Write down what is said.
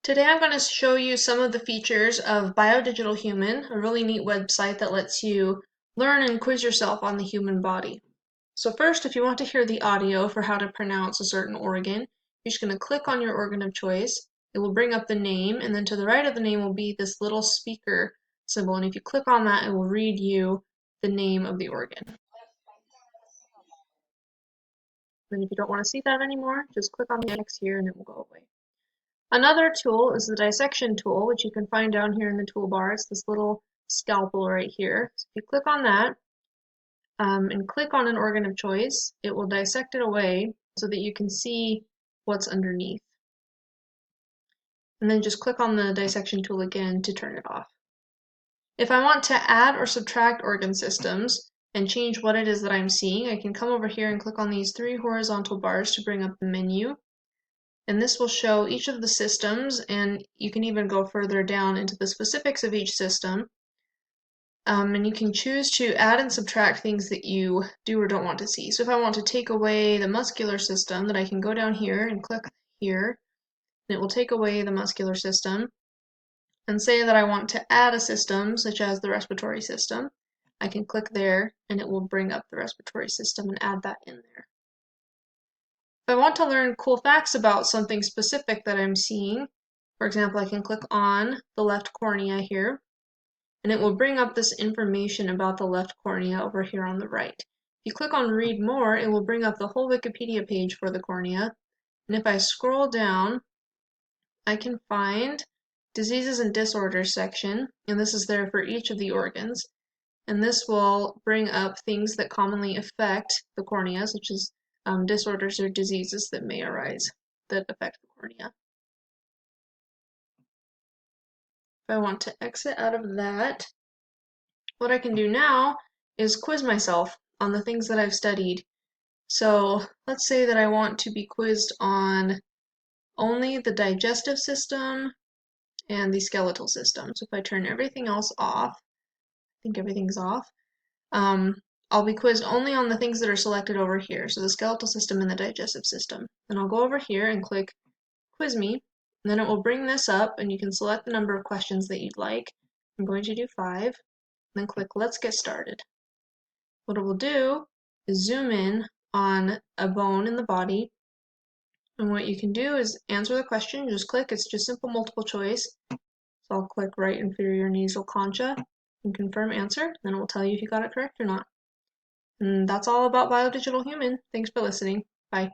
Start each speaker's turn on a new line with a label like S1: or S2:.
S1: Today I'm going to show you some of the features of Biodigital Human, a really neat website that lets you learn and quiz yourself on the human body. So first, if you want to hear the audio for how to pronounce a certain organ, you're just going to click on your organ of choice. It will bring up the name, and then to the right of the name will be this little speaker symbol, and if you click on that, it will read you the name of the organ. Then if you don't want to see that anymore, just click on the X here and it will go away. Another tool is the dissection tool, which you can find down here in the toolbar. It's this little scalpel right here. So if you click on that and click on an organ of choice, it will dissect it away so that you can see what's underneath. And then just click on the dissection tool again to turn it off. If I want to add or subtract organ systems and change what it is that I'm seeing, I can come over here and click on these three horizontal bars to bring up the menu. And this will show each of the systems, and you can even go further down into the specifics of each system. And you can choose to add and subtract things that you do or don't want to see. So if I want to take away the muscular system, then I can go down here and click here, and it will take away the muscular system. And say that I want to add a system, such as the respiratory system, I can click there, and it will bring up the respiratory system and add that in there. If I want to learn cool facts about something specific that I'm seeing, for example, I can click on the left cornea here, and it will bring up this information about the left cornea over here on the right. If you click on Read More, it will bring up the whole Wikipedia page for the cornea, and if I scroll down, I can find Diseases and Disorders section, and this is there for each of the organs, and this will bring up things that commonly affect the cornea, such as disorders or diseases that may arise that affect the cornea. If I want to exit out of that, what I can do now is quiz myself on the things that I've studied. So let's say that I want to be quizzed on only the digestive system and the skeletal system. So if I turn everything else off, I think everything's off, I'll be quizzed only on the things that are selected over here, so the skeletal system and the digestive system. Then I'll go over here and click Quiz Me, and then it will bring this up, and you can select the number of questions that you'd like. I'm going to do 5, and then click Let's Get Started. What it will do is zoom in on a bone in the body, and what you can do is answer the question, just click, it's just simple multiple choice. So I'll click right inferior nasal concha and confirm answer, then it will tell you if you got it correct or not. And that's all about Biodigital Human. Thanks for listening. Bye.